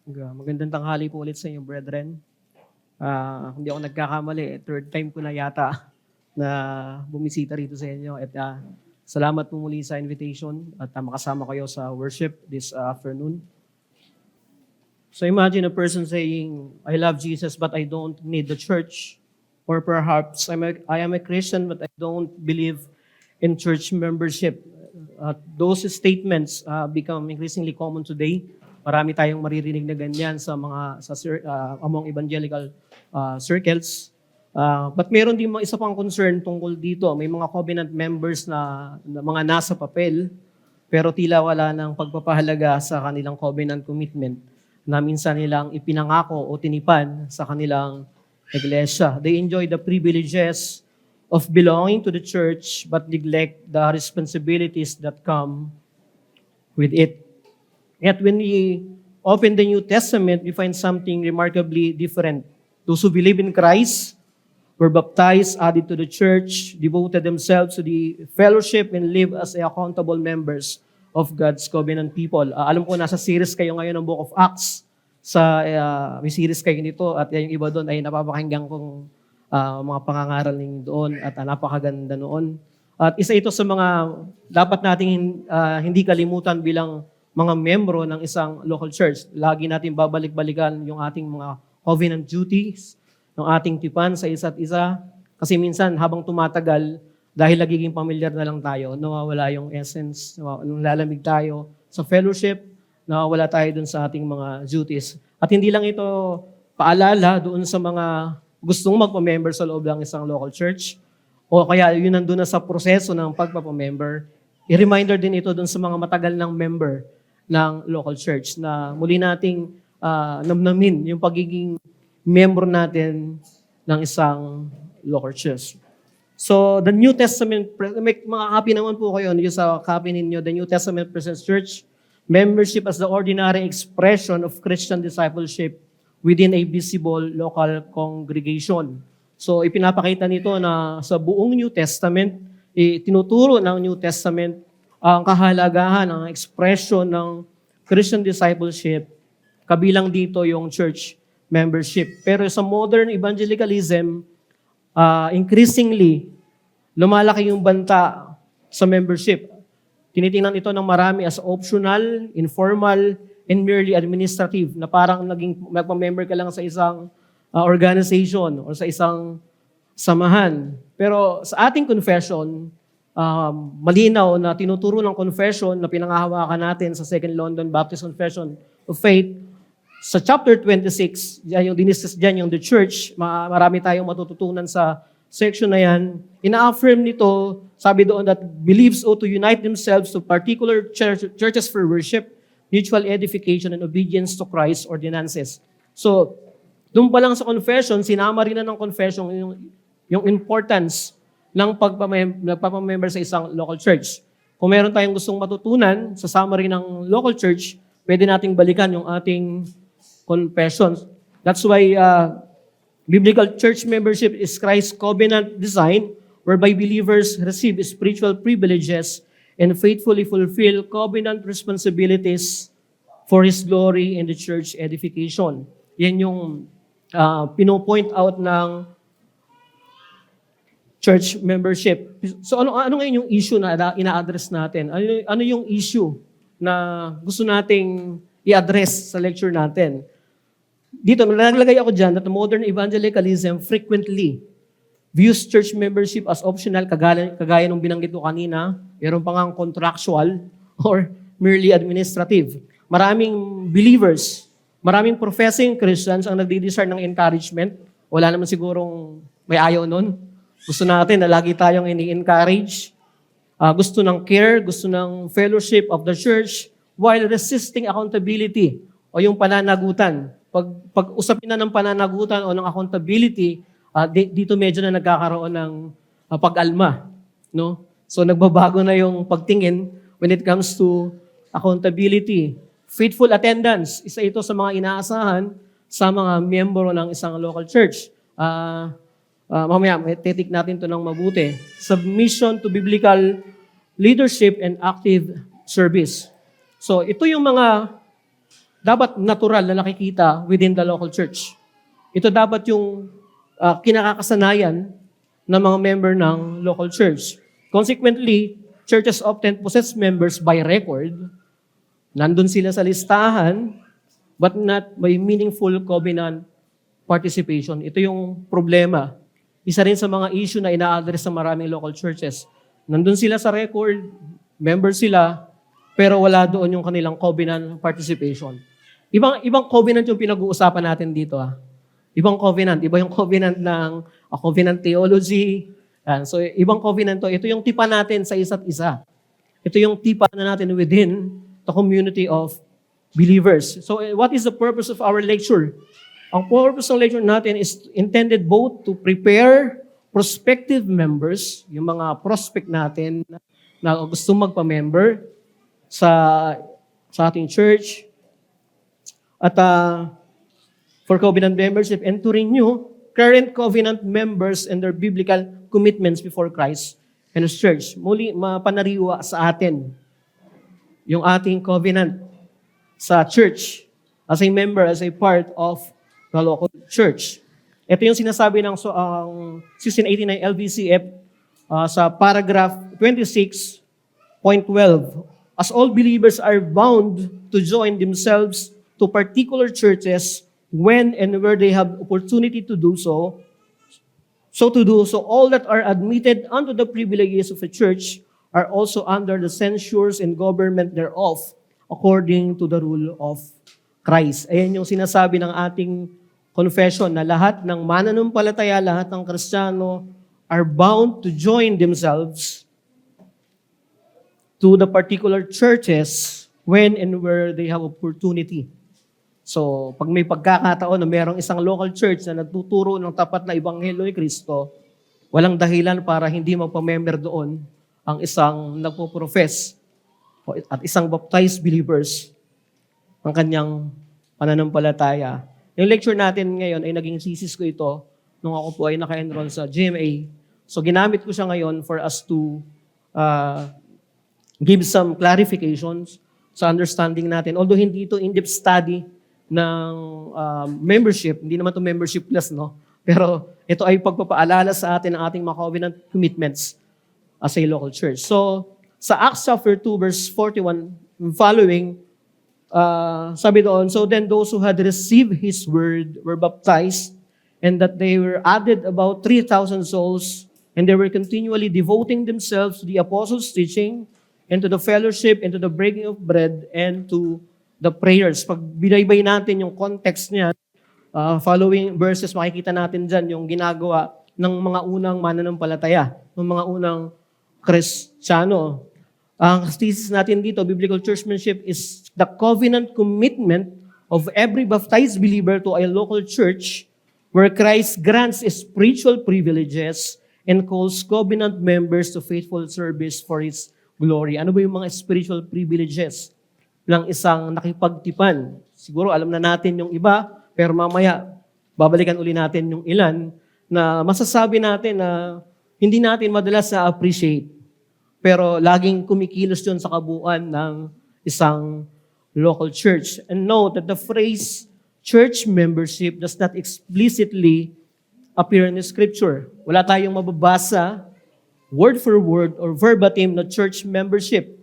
Magandang tanghali po ulit sa inyo, brethren. Hindi ako nagkakamali, third time ko na yata na bumisita rito sa inyo. At salamat po muli sa invitation at makasama kayo sa worship this afternoon. So imagine a person saying, I love Jesus but I don't need the church. Or perhaps I am a Christian but I don't believe in church membership. Those statements become increasingly common today. Marami tayong maririnig na ganyan among evangelical circles. But meron din isa pang concern tungkol dito. May mga covenant members na mga nasa papel, pero tila wala ng pagpapahalaga sa kanilang covenant commitment na minsan nilang ipinangako o tinipan sa kanilang iglesia. They enjoy the privileges of belonging to the church but neglect the responsibilities that come with it. Yet when we open the New Testament, we find something remarkably different. Those who believe in Christ were baptized, added to the church, devoted themselves to the fellowship, and live as accountable members of God's covenant people. Alam ko nasa series kayo ngayon ng Book of Acts. May series kayo nito at yung iba doon ay napapakinggan kong mga pangangaral ninyo doon at napakaganda noon. At isa ito sa mga dapat nating hindi kalimutan bilang mga membro ng isang local church. Lagi natin babalik-balikan yung ating mga covenant duties, ng ating tipan sa isa't isa. Kasi minsan habang tumatagal, dahil nagiging familiar na lang tayo, nawawala yung essence, lalamig tayo sa fellowship, nawawala tayo dun sa ating mga duties. At hindi lang ito paalala doon sa mga gustong magpa-member sa loob ng isang local church, o kaya yun nandun na sa proseso ng pagpapa-member. I-reminder din ito doon sa mga matagal ng member ng local church na muli nating namnamin yung pagiging membro natin ng isang local church. So, the New Testament, may mga copy naman po kayo sa copy ninyo, the New Testament presents church membership as the ordinary expression of Christian discipleship within a visible local congregation. So, ipinapakita nito na sa buong New Testament, tinuturo ng New Testament ang kahalagahan, ang expression ng Christian discipleship, kabilang dito yung church membership. Pero sa modern evangelicalism, increasingly, lumalaki yung banta sa membership. Tinitingnan ito ng marami as optional, informal, and merely administrative, na parang magpa-member ka lang sa isang organization or sa isang samahan. Pero sa ating confession, malinaw na tinuturo ng confession na pinangahawakan natin sa Second London Baptist Confession of Faith. Sa chapter 26, yung diniscuss dyan yung the church, marami tayong matututunan sa section na yan. Ina-affirm nito, sabi doon that beliefs ought to unite themselves to particular churches for worship, mutual edification, and obedience to Christ's ordinances. So, doon pa lang sa confession, sinama rin na ng confession yung importance ng pagpapamember sa isang local church. Kung meron tayong gustong matutunan sa summary ng local church, pwede nating balikan yung ating confessions. That's why biblical church membership is Christ's covenant design whereby believers receive spiritual privileges and faithfully fulfill covenant responsibilities for His glory and the church edification. Yan yung pino-point out ng church membership. So ano ngayon yung issue na ina-address natin? Ano yung issue na gusto nating i-address sa lecture natin? Dito, naglagay ako dyan that modern evangelicalism frequently views church membership as optional, kagaya nung binanggit ko kanina, meron pa ngang contractual or merely administrative. Maraming believers, maraming professing Christians ang nagdi-desire ng encouragement. Wala naman sigurong may ayaw nun. Gusto natin na lagi tayong ini-encourage. Gusto ng care, gusto ng fellowship of the church while resisting accountability o yung pananagutan. Pag usapin na ng pananagutan o ng accountability, dito medyo na nagkakaroon ng pag-alma. No? So nagbabago na yung pagtingin when it comes to accountability. Faithful attendance, isa ito sa mga inaasahan sa mga miyembro ng isang local church. Mamaya, titik natin ito ng mabuti. Submission to biblical leadership and active service. So, ito yung mga dapat natural na nakikita within the local church. Ito dapat yung kinakakasanayan ng mga member ng local church. Consequently, churches often possess members by record. Nandun sila sa listahan, but not by meaningful covenant participation. Ito yung problema. Isa rin sa mga issue na ina-address sa maraming local churches. Nandun sila sa record, member sila, pero wala doon yung kanilang covenant participation. Ibang covenant yung pinag-uusapan natin dito. Ibang covenant. Iba yung covenant ng covenant theology. So, ibang covenant to. Ito yung tipa natin sa isa't isa. Ito yung tipa na natin within the community of believers. So, what is the purpose of our lecture? Ang purpose ng lecture natin is intended both to prepare prospective members, yung mga prospect natin na gusto magpa-member sa ating church, at for covenant membership, and to renew current covenant members and their biblical commitments before Christ and His church. Muli, mapanariwa sa atin yung ating covenant sa church as a member, as a part of the local church. Ito yung sinasabi ng 1689 LVCF sa paragraph 26.12. As all believers are bound to join themselves to particular churches when and where they have opportunity to do so, all that are admitted unto the privileges of a church are also under the censures and government thereof, according to the rule of Christ. Ayan yung sinasabi ng ating confession na lahat ng mananampalataya, lahat ng Kristiyano are bound to join themselves to the particular churches when and where they have opportunity. So, pag may pagkakataon na merong isang local church na nagtuturo ng tapat na Ebanghelyo ni Kristo, walang dahilan para hindi magpa-member doon ang isang nagpo-profess at isang baptized believers ang kanyang pananampalataya. Yung lecture natin ngayon ay naging thesis ko ito nung ako po ay naka-enroll sa GMA. So ginamit ko siya ngayon for us to give some clarifications sa understanding natin. Although hindi ito in-depth study ng membership, hindi naman ito membership plus, no? Pero ito ay pagpapaalala sa atin ng ating mga covenant commitments as a local church. So, sa Acts chapter 2, verse 41 following, sabi doon, so then those who had received His word were baptized, and that they were added about 3,000 souls, and they were continually devoting themselves to the apostles' teaching, and to the fellowship, and to the breaking of bread, and to the prayers. Pag binaybay natin yung context niya, following verses, makikita natin dyan yung ginagawa ng mga unang mananampalataya, ng mga unang Kristiyano. Ang thesis natin dito, biblical churchmanship is the covenant commitment of every baptized believer to a local church where Christ grants spiritual privileges and calls covenant members to faithful service for His glory. Ano ba yung mga spiritual privileges ng isang nakipagtipan? Siguro alam na natin yung iba, pero mamaya babalikan uli natin yung ilan na masasabi natin na hindi natin madalas na-appreciate. Pero laging kumikilos yun sa kabuuan ng isang local church. And note that the phrase church membership does not explicitly appear in the scripture. Wala tayong mababasa word for word or verbatim na church membership.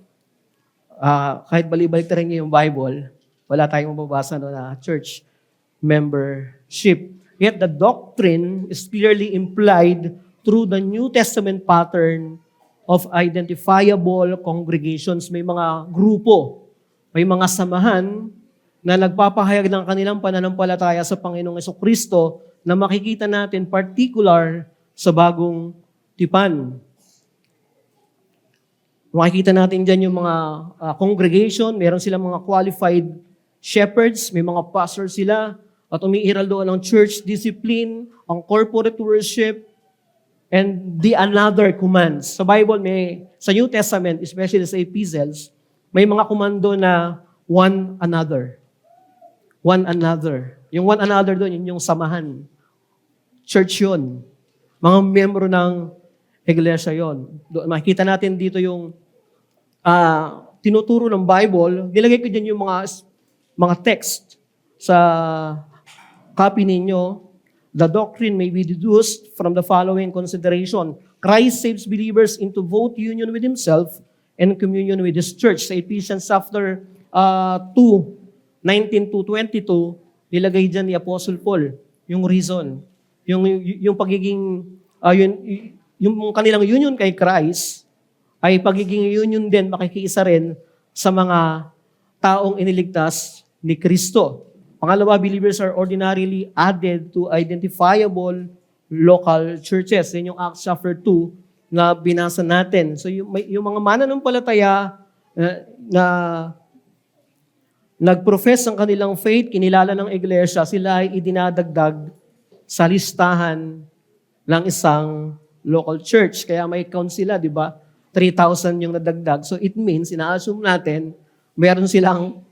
Kahit balik-balik na rin yung Bible, wala tayong mababasa na church membership. Yet the doctrine is clearly implied through the New Testament pattern of identifiable congregations. May mga grupo, may mga samahan na nagpapahayag ng kanilang pananampalataya sa Panginoong Jesucristo na makikita natin particular sa bagong tipan. Makikita natin dyan yung mga congregation, meron silang mga qualified shepherds, may mga pastors sila, at umiiral doon ang church discipline, ang corporate worship, and the another commands. Sa Bible, sa New Testament, especially sa epistles, may mga komando na one another. One another. Yung one another doon, yun yung samahan. Church yun. Mga miyembro ng iglesia yun. Makikita natin dito yung tinuturo ng Bible. Nilagay ko dyan yung mga mga text sa copy ninyo, the doctrine may be deduced from the following consideration. Christ saves believers into both union with Himself and communion with His church. Sa Ephesians chapter 2:19 to 22, nilagay dyan ni Apostle Paul yung reason. Yung pagiging, yung kanilang union kay Christ, ay pagiging union din, makikiisa rin sa mga taong iniligtas ni Kristo. Pangalawa, believers are ordinarily added to identifiable local churches. Yan yung Acts chapter 2 na binasa natin. So yung mga mananampalataya na nag-profess ang kanilang faith, kinilala ng iglesia, sila ay idinadagdag sa listahan ng isang local church. Kaya may count sila, di ba? 3,000 yung nadagdag. So it means, ina-assume natin, meron silang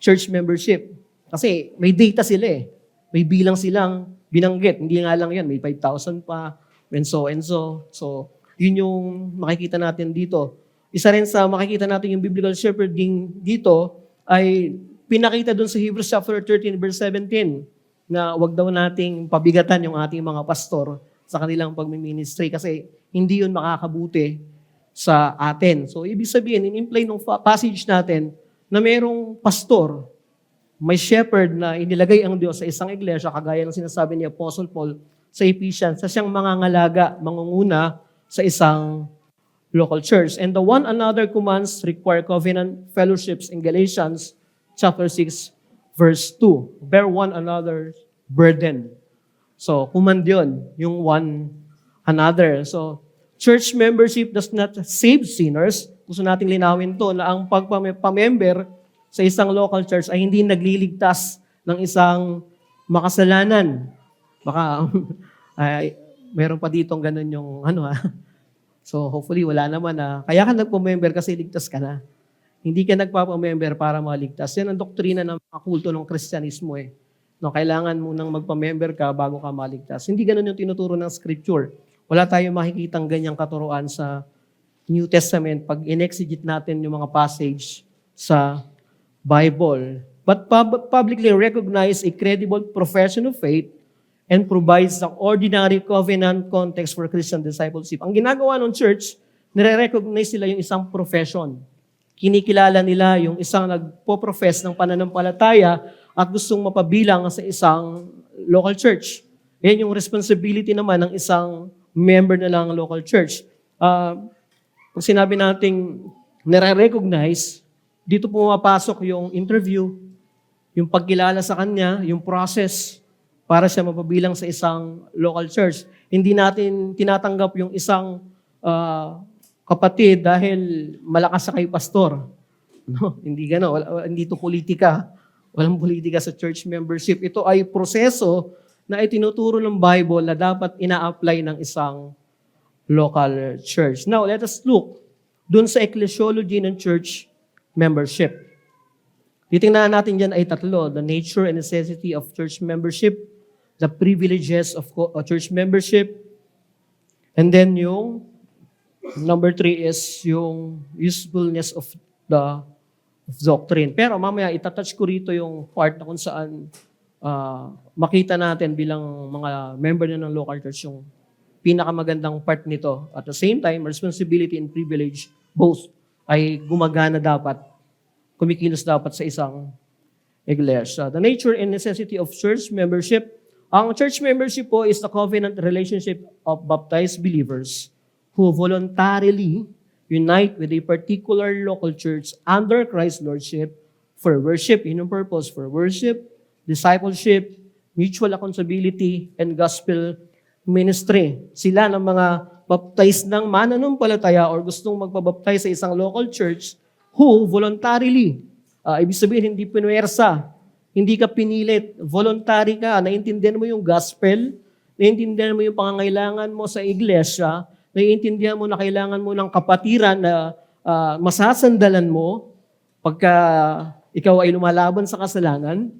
church membership. Kasi may data sila eh. May bilang silang binanggit. Hindi nga lang yan, may 5,000 pa, and so and so. So, yun yung makikita natin dito. Isa rin sa makikita natin yung biblical shepherding dito ay pinakita dun sa Hebrews chapter 13 verse 17 na wag daw nating pabigatan yung ating mga pastor sa kanilang pagmiministry kasi hindi yun makakabuti sa atin. So, ibig sabihin, in-imply ng passage natin na mayroong pastor, may shepherd na inilagay ang Diyos sa isang iglesia, kagaya ng sinasabi ni Apostle Paul sa Ephesians, sa siyang mangangalaga, mangunguna sa isang local church. And the one another commands require covenant fellowships in Galatians chapter 6, verse 2. Bear one another's burden. So, command yun, yung one another. So, church membership does not save sinners. Gusto nating linawin to na ang pagpamember sa isang local church ay hindi nagliligtas ng isang makasalanan. Baka ay, meron pa ditong ganun yung So hopefully wala naman na. Kaya ka nagpamember kasi ligtas ka na. Hindi ka nagpapamember para maligtas. Yan ang doktrina ng mga kulto ng Kristyanismo eh. No, kailangan mo nang magpamember ka bago ka maligtas. Hindi ganun yung tinuturo ng Scripture. Wala tayong makikitang ganyang katuruan sa New Testament pag in-exegete natin yung mga passage sa Bible. But publicly recognize a credible profession of faith and provides the ordinary covenant context for Christian discipleship. Ang ginagawa ng church, nire-recognize nila yung isang profession. Kinikilala nila yung isang nagpo-profess ng pananampalataya at gustong mapabilang sa isang local church. Yan yung responsibility naman ng isang member na lang local church. Kung sinabi nating nare-recognize, dito pumapasok yung interview, yung pagkilala sa kanya, yung process para siya mapabilang sa isang local church. Hindi natin tinatanggap yung isang kapatid dahil malakas sa kay pastor. No, hindi gano'n. Hindi ito politika. Walang politika sa church membership. Ito ay proseso na itinuturo ng Bible na dapat ina-apply ng isang local church. Now, let us look dun sa ecclesiology ng church membership. Titingnan natin dyan ay tatlo: the nature and necessity of church membership, the privileges of church membership, and then yung number 3 is yung usefulness of the doctrine. Pero mamaya itatouch ko rito yung part na kung saan makita natin bilang mga member na ng local church yung pinakamagandang part nito. At the same time, responsibility and privilege, both ay gumagana dapat, kumikilos dapat sa isang iglesia. The nature and necessity of church membership. Ang church membership po is the covenant relationship of baptized believers who voluntarily unite with a particular local church under Christ's lordship for worship. Yun ang purpose, for worship, discipleship, mutual accountability, and gospel ministry. Sila ng mga baptized ng mananampalataya or gustong magpabaptize sa isang local church who voluntarily, ibig sabihin hindi pinuwersa, hindi ka pinilit, voluntary ka, naiintindihan mo yung gospel, naiintindihan mo yung pangangailangan mo sa iglesia, naiintindihan mo na kailangan mo ng kapatiran na masasandalan mo pagka ikaw ay lumalaban sa kasalanan.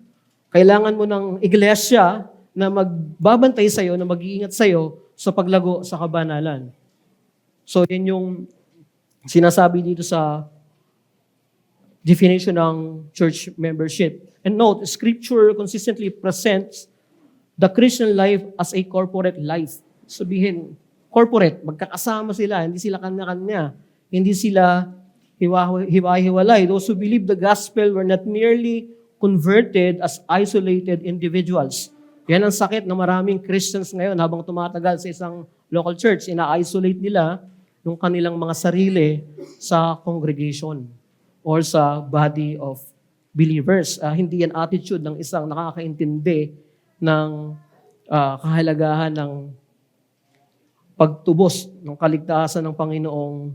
Kailangan mo ng iglesia na magbabantay sa'yo, na mag-iingat sa'yo sa paglago sa kabanalan. So, yan yung sinasabi dito sa definition ng church membership. And note, Scripture consistently presents the Christian life as a corporate life. Sabihin, corporate, magkakasama sila, hindi sila kanya-kanya, hindi sila hiwa-hiwalay. Those who believe the gospel were not merely converted as isolated individuals. Yan ang sakit ng maraming Christians ngayon habang tumatagal sa isang local church. Ina-isolate nila yung kanilang mga sarili sa congregation or sa body of believers. Hindi yan attitude ng isang nakakaintindi ng kahalagahan ng pagtubos ng kaligtasan ng Panginoong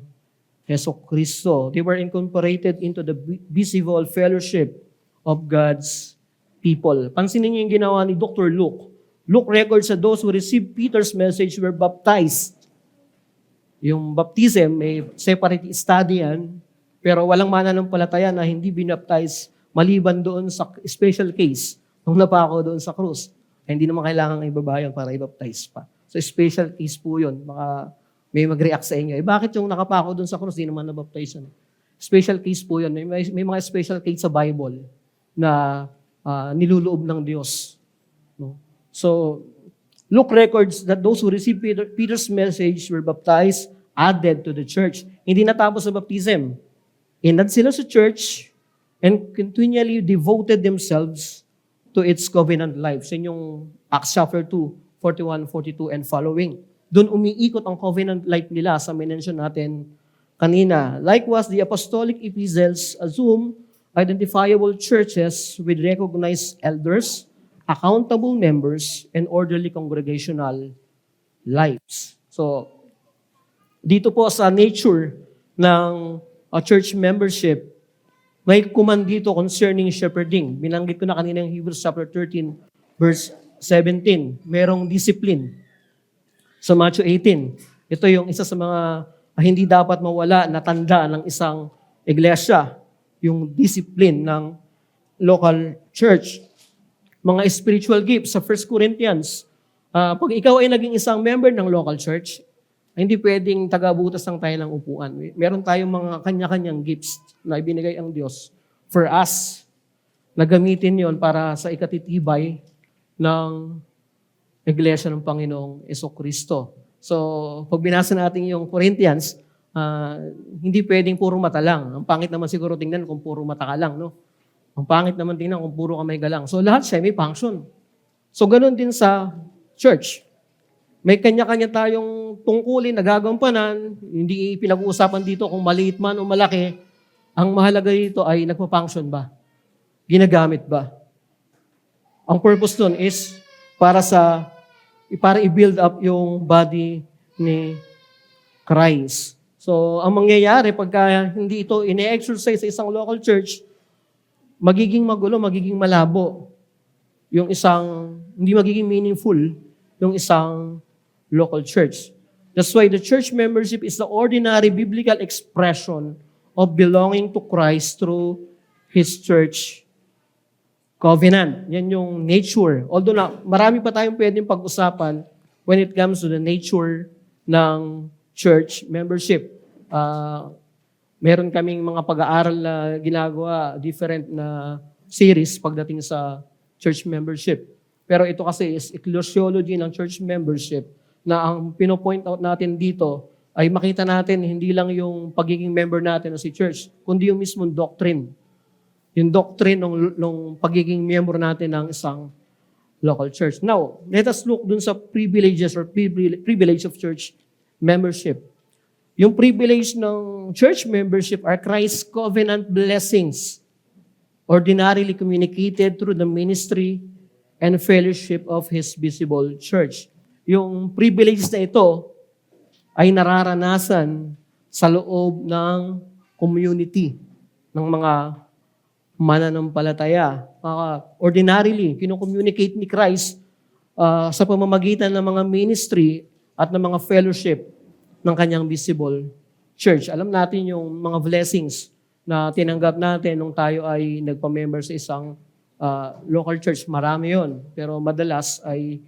Jesucristo. They were incorporated into the visible fellowship of God's people. Pansinin niyo yung ginawa ni Dr. Luke. Luke records that those who received Peter's message were baptized. Yung baptism, may separate study yan, pero walang mananampalataya na hindi binaptize maliban doon sa special case nung napako doon sa krus. Hindi naman kailangan ibabayan para i-baptize pa. So special case po yun. Baka may mag-react sa inyo. Bakit yung nakapako doon sa krus, di naman na-baptize yan? Special case po yun. May mga special case sa Bible na niluloob ng Diyos. No? So, Luke records that those who received Peter's message were baptized, added to the church. Hindi natapos sa baptism. Inad sila sa church and continually devoted themselves to its covenant life. Sa inyong Acts chapter 2, 41, 42, and following. Doon umiikot ang covenant life nila sa mention natin kanina. Likewise, the apostolic epistles assume identifiable churches with recognized elders, accountable members, and orderly congregational lives. So, dito po sa nature ng church membership, may command dito concerning shepherding. Binanggit ko na kanina yung Hebrews chapter 13, verse 17. Merong discipline. Sa Matthew 18, ito yung isa sa mga hindi dapat mawala na tanda ng isang iglesia, yung discipline ng local church. Mga spiritual gifts sa 1 Corinthians. Pag ikaw ay naging isang member ng local church, hindi pwedeng taga-butas lang tayo ng upuan. Meron tayong mga kanya-kanyang gifts na ibinigay ang Diyos for us na gamitin yon para sa ikatitibay ng Iglesia ng Panginoong Jesucristo. So, pag binasa natin yung Corinthians, hindi pwedeng puro mata lang. Ang pangit naman siguro tingnan kung puro mata ka lang, no? Ang pangit naman tingnan kung puro kamay ka lang. So, lahat siya may function. So, ganun din sa church. May kanya-kanya tayong tungkulin na gagampanan, hindi pinag-uusapan dito kung maliit man o malaki. Ang mahalaga dito ay nagpa-function ba? Ginagamit ba? Ang purpose nun is para i-build up yung body ni Christ. So, ang mangyayari pagka hindi ito ine-exercise sa isang local church, magiging magulo, magiging malabo. Yung isang, hindi magiging meaningful yung isang local church. That's why the church membership is the ordinary biblical expression of belonging to Christ through His church covenant. Yan yung nature. Although marami pa tayong pwedeng pag-usapan when it comes to the nature ng church membership. Meron kaming mga pag-aaral na ginagawa, different na series pagdating sa church membership. Pero ito kasi is ecclesiology ng church membership na ang pinopoint out natin dito ay makita natin hindi lang yung pagiging member natin sa church, kundi yung mismong doctrine. Yung doctrine ng pagiging member natin ng isang local church. Now, let us look dun sa privileges or privilege of church membership. Yung privilege ng church membership are Christ's covenant blessings, ordinarily communicated through the ministry and fellowship of His visible church. Yung privilege na ito ay nararanasan sa loob ng community ng mga mananampalataya. Ordinarily, kinukommunicate ni Christ sa pamamagitan ng mga ministry at ng mga fellowship ng kanyang visible church. Alam natin yung mga blessings na tinanggap natin nung tayo ay nagpa-member sa isang local church. Marami yon, pero madalas ay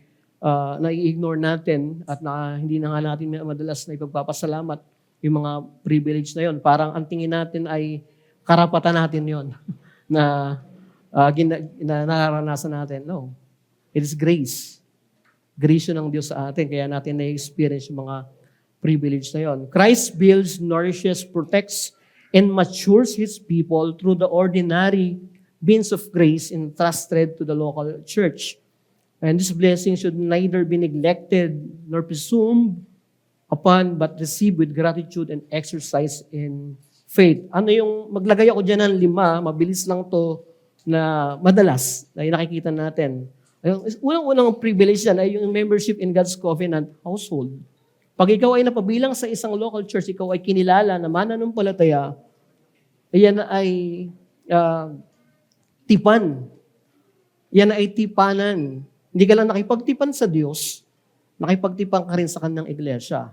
nai-ignore natin at hindi na nga natin madalas na ipagpapasalamat yung mga privilege na yon. Parang ang tingin natin ay karapatan natin yon na, na nararanasan natin. No. It is grace. Grace yun ng Diyos sa atin, kaya natin na-experience yung mga privilege na yon. Christ builds, nourishes, protects, and matures His people through the ordinary means of grace entrusted to the local church. And this blessing should neither be neglected nor presumed upon, but received with gratitude and exercise in faith. Ano yung, maglagay ako dyan ng 5, mabilis lang to na madalas na nakikita natin. Unang-unang privilege yan ay yung membership in God's covenant household. Pag ikaw ay napabilang sa isang local church, ikaw ay kinilala na mananampalataya, yan ay tipan. Yan ay tipanan. Hindi ka lang nakipagtipan sa Diyos, nakipagtipan ka rin sa kanyang iglesia.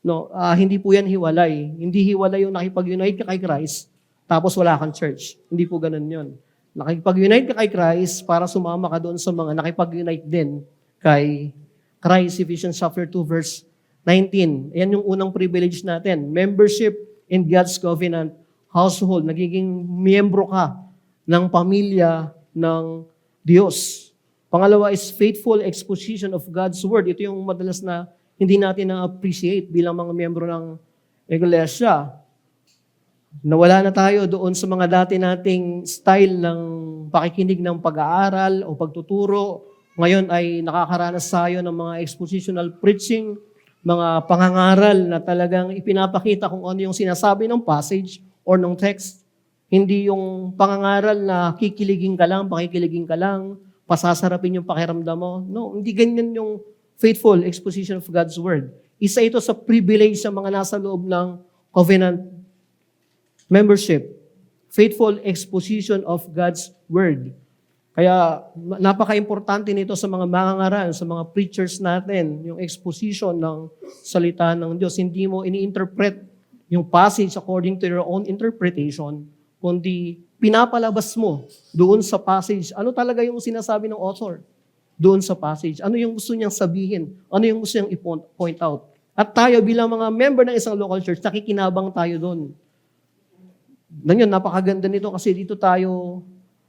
No, hindi po yan hiwalay. Hindi hiwalay yung nakipag-unite ka kay Christ, tapos wala kang church. Hindi po ganun yun. Nakipag-unite ka kay Christ para sumama ka doon sa mga nakipag-unite din kay Christ. Ephesians chapter 2 verse 19. Ayan yung unang privilege natin. Membership in God's covenant household. Nagiging miyembro ka ng pamilya ng Diyos. Pangalawa is faithful exposition of God's Word. Ito yung madalas na hindi natin na-appreciate bilang mga miyembro ng iglesia. Nawala na tayo doon sa mga dati nating style ng pakikinig ng pag-aaral o pagtuturo. Ngayon ay nakakaranas tayo ng mga expositional preaching, mga pangangaral na talagang ipinapakita kung ano yung sinasabi ng passage or ng text. Hindi yung pangangaral na kikiligin ka lang, pakikiligin ka lang, pasasarapin yung pakiramdam mo. No, hindi ganyan yung faithful exposition of God's Word. Isa ito sa privilege sa mga nasa loob ng covenant membership. Faithful exposition of God's Word. Kaya napaka-importante nito sa mga mangangaral, sa mga preachers natin, yung exposition ng salita ng Diyos. Hindi mo ini-interpret yung passage according to your own interpretation, kundi pinapalabas mo doon sa passage. Ano talaga yung sinasabi ng author doon sa passage? Ano yung gusto niyang sabihin? Ano yung gusto niyang i-point out? At tayo bilang mga member ng isang local church, nakikinabang tayo doon. Ganyan, napakaganda nito kasi dito tayo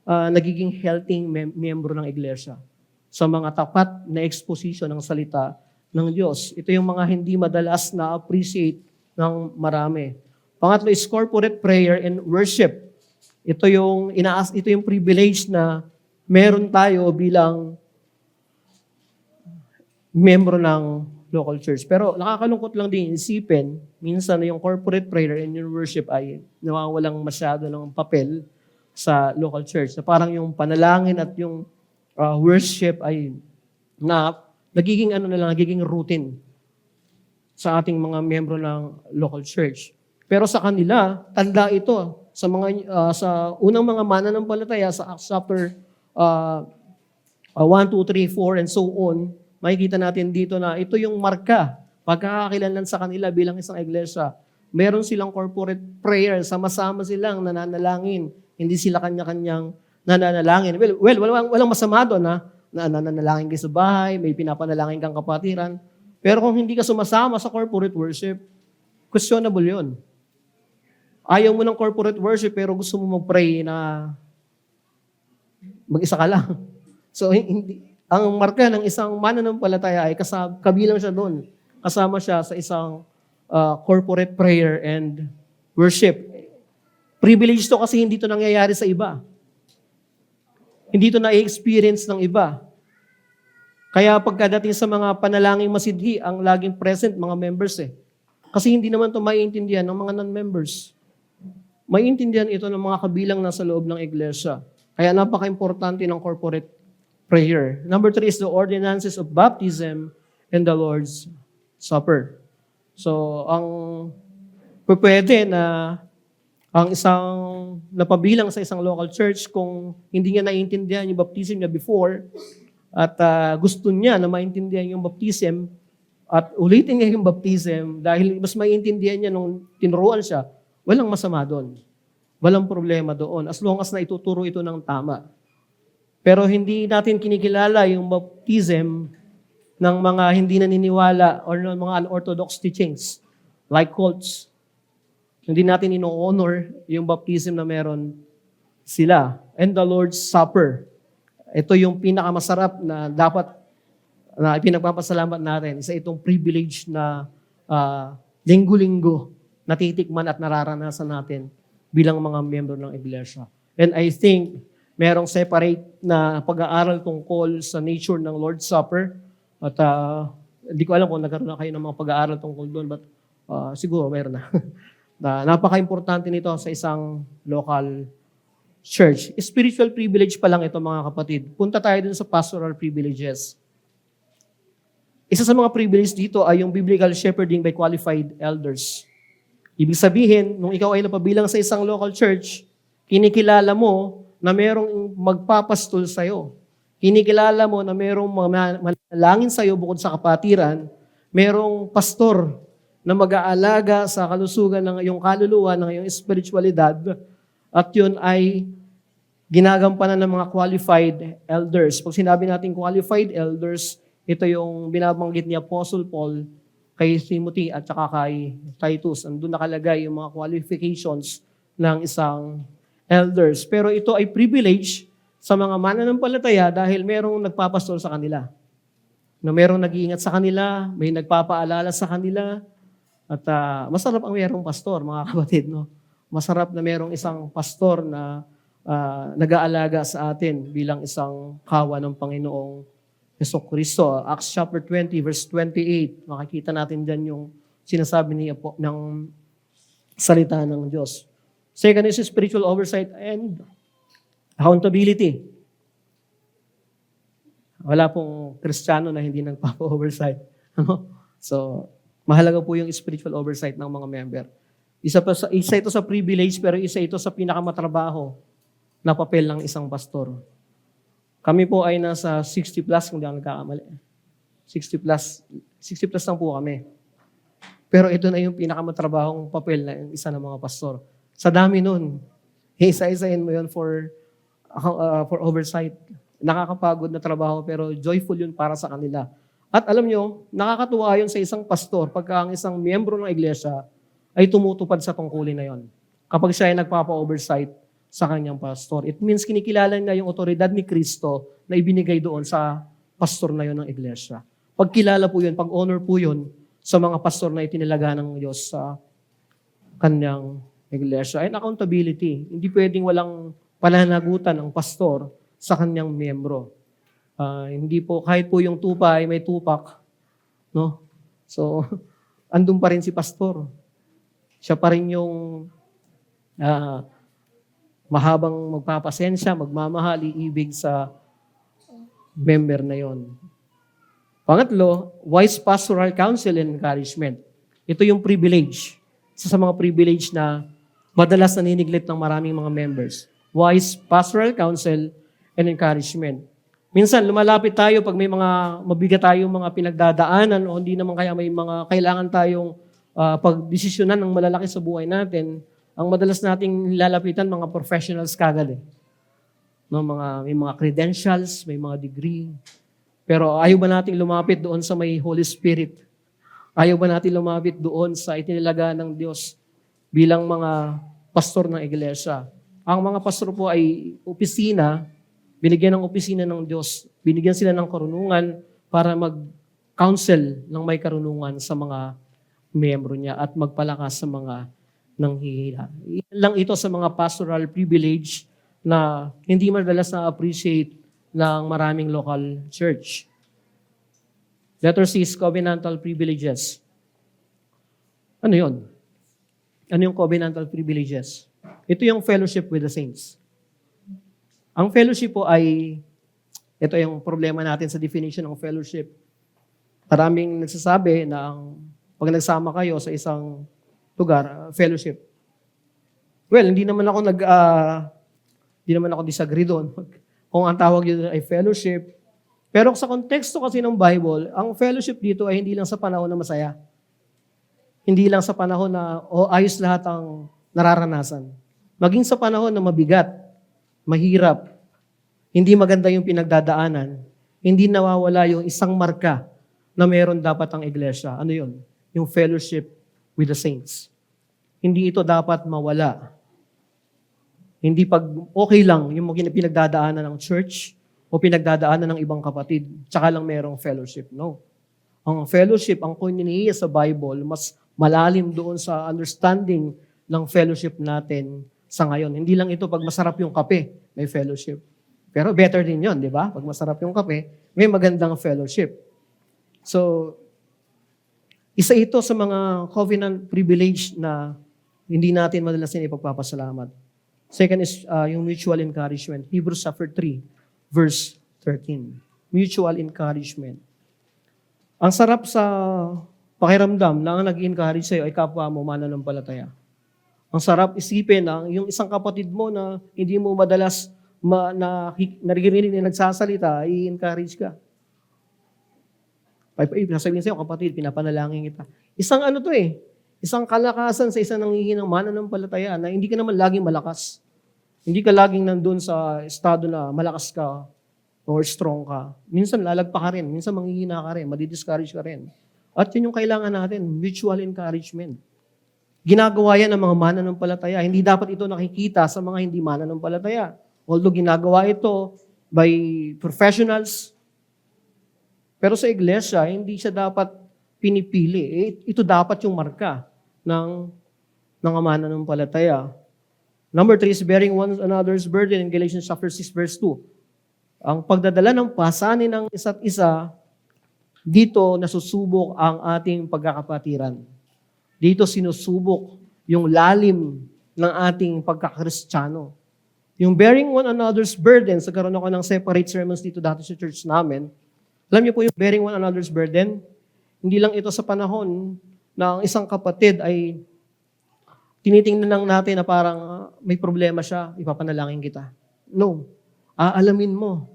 nagiging healthy miyembro ng iglesia sa mga tapat na exposition ng salita ng Diyos. Ito yung mga hindi madalas na appreciate ng marami. Pangatlo is corporate prayer and worship. Ito yung privilege na meron tayo bilang miyembro ng local church. Pero nakakalungkot lang din isipin, minsan yung corporate prayer and yung worship ay nawawalang masyado ng papel sa local church. Na parang yung panalangin at yung worship ay nagiging routine sa ating mga miyembro ng local church. Pero sa kanila, tanda ito sa mga sa unang mga mananampalataya sa Acts chapter 1, 2, 3, 4 and so on. Makikita natin dito na ito yung marka, pagkakakilanlan sa kanila bilang isang iglesia. Meron silang corporate prayer, sama-sama silang nananalangin. Hindi sila kanya-kanyang nananalangin. Well, walang masama doon na nananalangin kayo sa bahay, may pinapanalangin kang kapatiran. Pero kung hindi ka sumasama sa corporate worship, questionable yun. Ayaw mo ng corporate worship pero gusto mo mag-pray na mag-isa ka lang. So, ang marka ng isang mananampalataya ay kabilang siya doon. Kasama siya sa isang corporate prayer and worship. Privilege to kasi hindi to nangyayari sa iba. Hindi to na-experience ng iba. Kaya pagkadating sa mga panalangin masidhi, ang laging present mga members Kasi hindi naman to maiintindihan ng mga non-members. Maiintindihan ito ng mga kabilang nasa loob ng iglesia. Kaya napaka-importante ng corporate prayer. Number 3 is the ordinances of baptism and the Lord's Supper. So, ang pwede na ang isang napabilang sa isang local church kung hindi niya naiintindihan yung baptism niya before at gusto niya na maintindihan yung baptism at ulitin niya yung baptism dahil mas maiintindihan niya nung tinuruan siya, walang masama doon. Walang problema doon as long as na ituturo ito ng tama. Pero hindi natin kinikilala yung baptism ng mga hindi naniniwala or ng mga unorthodox teachings like cults. Hindi natin ino-honor yung baptism na meron sila. And the Lord's Supper. Ito yung pinakamasarap na dapat na ipinagpapasalamat natin. Isa itong privilege na linggo-linggo natitikman at nararanasan natin bilang mga miyembro ng iglesia. And I think merong separate na pag-aaral tungkol sa nature ng Lord's Supper. At hindi ko alam kung nagkaroon na kayo ng mga pag-aaral tungkol doon, but siguro meron na. Napaka-importante nito sa isang local church. Spiritual privilege pa lang ito, mga kapatid. Punta tayo dun sa pastoral privileges. Isa sa mga privilege dito ay yung biblical shepherding by qualified elders. Ibig sabihin, nung ikaw ay napabilang sa isang local church, kinikilala mo na merong magpapastol sa'yo. Kinikilala mo na merong manalangin sa'yo bukod sa kapatiran, merong pastor na mag-aalaga sa kalusugan ng iyong kaluluwa, ng iyong spiritualidad, at yun ay ginagampanan ng mga qualified elders. Pag sinabi natin qualified elders, ito yung binabanggit ni Apostle Paul kay Timothy at saka kay Titus. Andun nakalagay yung mga qualifications ng isang elders. Pero ito ay privilege sa mga mananampalataya dahil merong nagpapastol sa kanila. Na merong nag-iingat sa kanila, may nagpapaalala sa kanila. At masarap ang merong pastor, mga kapatid. No? Masarap na merong isang pastor na nag-aalaga sa atin bilang isang kawa ng Panginoong Jesucristo. Acts chapter 20, verse 28. Makikita natin dyan yung sinasabi ng salita ng Diyos. Second is spiritual oversight and accountability. Wala pong Kristiyano na hindi nagpapa-oversight. So, mahalaga po yung spiritual oversight ng mga member. Isa ito sa privilege, pero isa ito sa pinakamatrabaho na papel ng isang pastor. Kami po ay nasa 60 plus, kung di ako nagkakamali. 60 plus lang po kami. Pero ito na yung pinakamatrabahong papel na isa ng mga pastor. Sa dami nun, isa-isahin mo yun for oversight. Nakakapagod na trabaho, pero joyful yun para sa kanila. At alam nyo, nakakatuwa yun sa isang pastor pagka ang isang miyembro ng iglesia ay tumutupad sa tungkulin na yon. Kapag siya ay nagpapa-oversight sa kanyang pastor. It means kinikilala niya yung otoridad ni Kristo na ibinigay doon sa pastor na yon ng iglesia. Pagkilala po yun, pag-honor po yun sa mga pastor na itinilaga ng Diyos sa kanyang iglesia. And accountability. Hindi pwedeng walang pananagutan ng pastor sa kanyang miyembro. Hindi po, kahit po yung tupa ay may tupak. No? So, andun pa rin si pastor. Siya pa rin yung mahabang magpapasensya, magmamahal, iibig sa member na yon. Pangatlo, wise pastoral counsel and encouragement. Ito yung privilege. Isa sa mga privilege na madalas naniniglit ng maraming mga members. Wise pastoral counsel and encouragement. Minsan, lumalapit tayo pag may mga mabigat tayong mga pinagdadaanan o hindi naman kaya may mga kailangan tayong pagdesisyonan ng malalaki sa buhay natin. Ang madalas nating lalapitan, mga professionals kagad eh. No, may mga credentials, may mga degree. Pero ayaw ba nating lumapit doon sa may Holy Spirit? Ayaw ba natin lumapit doon sa itinilaga ng Diyos bilang mga pastor ng iglesia? Ang mga pastor po ay opisina, binigyan ng opisina ng Diyos, binigyan sila ng karunungan para mag-counsel ng may karunungan sa mga miyembro niya at magpalakas sa mga nanghihina. Iyan lang ito sa mga pastoral privilege na hindi madalas na-appreciate ng maraming local church. Letter C is covenantal privileges. Ano yun? Ano yung covenantal privileges? Ito yung fellowship with the saints. Ang fellowship po ay, ito yung problema natin sa definition ng fellowship. Maraming nagsasabi na pag nagsama kayo sa isang lugar, fellowship. Well, hindi naman ako disagree doon. Kung ang tawag yun ay fellowship. Pero sa konteksto kasi ng Bible, ang fellowship dito ay hindi lang sa panahon na masaya. Hindi lang sa panahon na ayos lahat ang nararanasan. Maging sa panahon na mabigat, mahirap, hindi maganda yung pinagdadaanan, hindi nawawala yung isang marka na meron dapat ang iglesia. Ano yun? Yung fellowship with the saints. hindi ito dapat mawala. Hindi pag okay lang yung pinagdadaanan ng church o pinagdadaanan ng ibang kapatid, tsaka lang merong fellowship. No. Ang fellowship, ang koinonia sa Bible, mas malalim doon sa understanding ng fellowship natin sa ngayon. Hindi lang ito pag masarap yung kape, may fellowship. Pero better din yon, di ba? Pag masarap yung kape, may magandang fellowship. So, isa ito sa mga covenant privilege na hindi natin madalas ipagpapasalamat. Second is yung mutual encouragement. Hebrews chapter 3, verse 13. Mutual encouragement. Ang sarap sa pakiramdam na ang nag-encourage sa'yo ay kapwa mo mananampalataya. Ang sarap isipin na yung isang kapatid mo na hindi mo madalas naririnig na nagsasalita, i-encourage ka. Sasabihin sa'yo, kapatid, pinapanalangin kita. Isang kalakasan sa isang nanghihinang mananampalataya na hindi ka naman laging malakas. Hindi ka laging nandun sa estado na malakas ka or strong ka. Minsan lalagpa ka rin, minsan manghihina ka rin, madidiscourage ka rin. At yun yung kailangan natin, mutual encouragement. Ginagawa yan ng mga mananampalataya. Hindi dapat ito nakikita sa mga hindi mananampalataya. Although ginagawa ito by professionals, pero sa iglesia, hindi siya dapat pinipili. Ito dapat yung marka ng mananampalataya. Number 3 is bearing one another's burden in Galatians chapter 6, verse 2. Ang pagdadala ng pasanin ng isa't isa, dito nasusubok ang ating pagkakapatiran. Dito sinusubok yung lalim ng ating pagkakristyano. Yung bearing one another's burden, nagkaroon ako ng separate sermons dito dati sa church namin. Alam niyo po yung bearing one another's burden? Hindi lang ito sa panahon na ang isang kapatid ay tinitingnan lang natin na parang may problema siya, ipapanalangin kita. No. Aalamin mo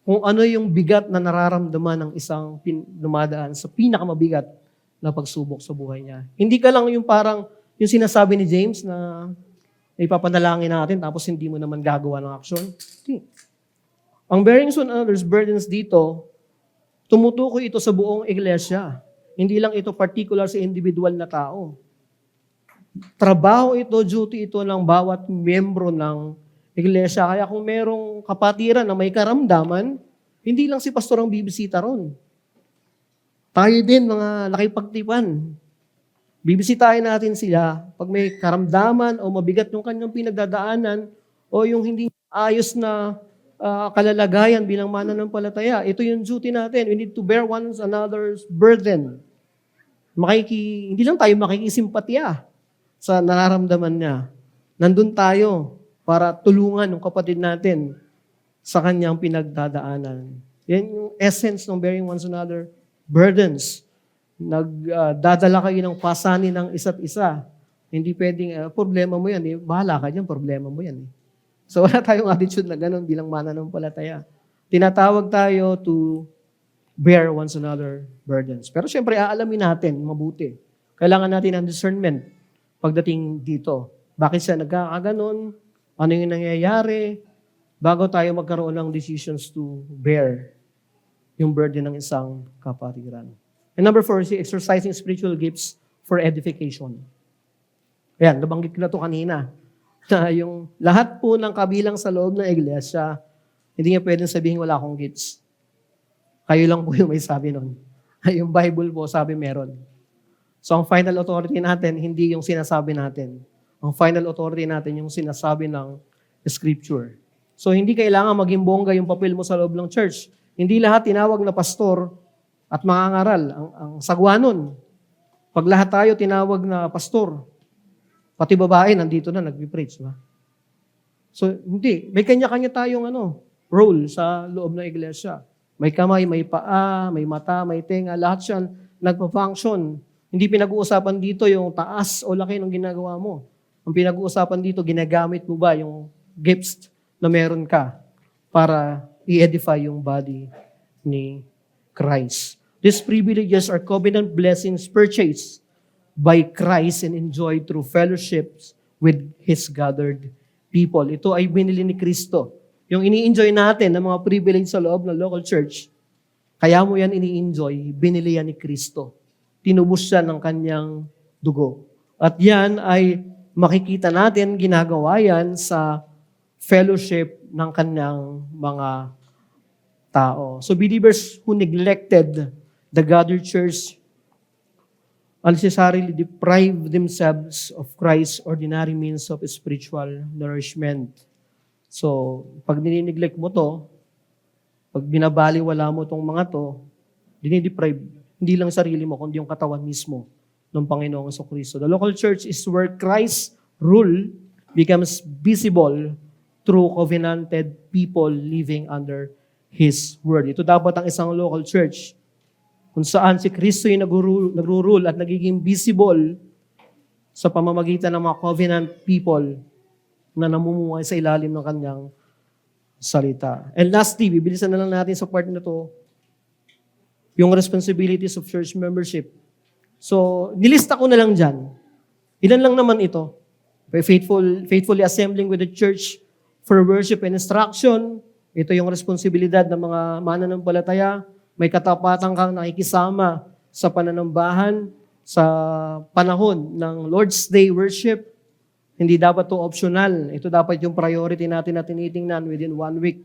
kung ano yung bigat na nararamdaman ng isang dumadaan sa pinakamabigat na pagsubok sa buhay niya. Hindi ka lang yung parang yung sinasabi ni James na ipapanalangin natin tapos hindi mo naman gagawa ng aksyon. Hindi. Ang bearing one another's burdens dito, tumutukoy ito sa buong iglesia. Hindi lang ito particular sa individual na tao. Trabaho ito, duty ito ng bawat miyembro ng iglesia. Kaya kung merong kapatiran na may karamdaman, hindi lang si pastor ang bibisita ron. Tayo din, mga nakipagtipan. Bibisitahin natin sila pag may karamdaman o mabigat yung kanyang pinagdadaanan o yung hindi ayos na kalalagayan bilang mananampalataya. Ito yung duty natin. We need to bear one another's burden. Hindi lang tayo makikisimpatya sa nararamdaman niya. Nandun tayo para tulungan yung kapatid natin sa kanyang pinagdadaanan. Yan yung essence ng bearing one another burdens. Nagdadala kayo ng pasanin ng isa't isa. Hindi pwedeng, problema mo yan. Bahala ka dyan, problema mo yan. So wala tayong attitude na ganun bilang mananampalataya. Tinatawag tayo to bear one another burdens. Pero syempre, aalamin natin mabuti. Kailangan natin ng discernment pagdating dito. Bakit siya nagkakaganon? Ano yung nangyayari? Bago tayo magkaroon ng decisions to bear yung burden ng isang kapatiran. And number 4 is exercising spiritual gifts for edification. Ayan, nabanggit ko na ito kanina. Na yung lahat po ng kabilang sa loob ng iglesia, hindi niya pwedeng sabihin wala akong gifts. Kayo lang po yung may sabi nun. Yung Bible po sabi meron. So ang final authority natin, hindi yung sinasabi natin. Ang final authority natin, yung sinasabi ng Scripture. So hindi kailangan maging bongga yung papel mo sa loob ng church. Hindi lahat tinawag na pastor at mangangaral. Ang sagwa nun, pag lahat tayo tinawag na pastor, pati babae nandito na nagpi-preach, ba? So hindi, may kanya-kanya tayong role sa loob ng iglesia. May kamay, may paa, may mata, may tenga, lahat siya nagpa-function. Hindi pinag-uusapan dito yung taas o laki ng ginagawa mo. Ang pinag-uusapan dito, ginagamit mo ba yung gifts na meron ka para i-edify yung body ni Christ. These privileges are covenant blessings purchased by Christ and enjoyed through fellowships with His gathered people. Ito ay binili ni Kristo. Yung ini-enjoy natin ng mga privilege sa loob ng local church, kaya mo yan ini-enjoy, binili yan ni Kristo. Tinubos siya ng kanyang dugo. At yan ay makikita natin, ginagawa yan sa fellowship ng kanyang mga tao. So believers who neglected the gathered church unnecessarily deprive themselves of Christ's ordinary means of spiritual nourishment. So, pag ninineglect mo to, pag binabaliwala mo tong mga to, dinideprive, hindi lang sarili mo, kundi yung katawan mismo ng Panginoong Kristo. The local church is where Christ's rule becomes visible through covenanted people living under His Word. Ito dapat ang isang local church kung saan si Kristo yung nagro-rule at nagiging visible sa pamamagitan ng mga covenant people na namumuhay sa ilalim ng kanyang salita. And lastly, bibilisan na lang natin sa part na to, yung responsibilities of church membership. So, nilista ko na lang dyan. Ilan lang naman ito? Faithfully assembling with the church for worship and instruction. Ito yung responsibilidad ng mga mananampalataya. May katapatan kang nakikisama sa pananambahan, sa panahon ng Lord's Day worship. Hindi dapat to optional. Ito dapat yung priority natin na tinitingnan within 1 week.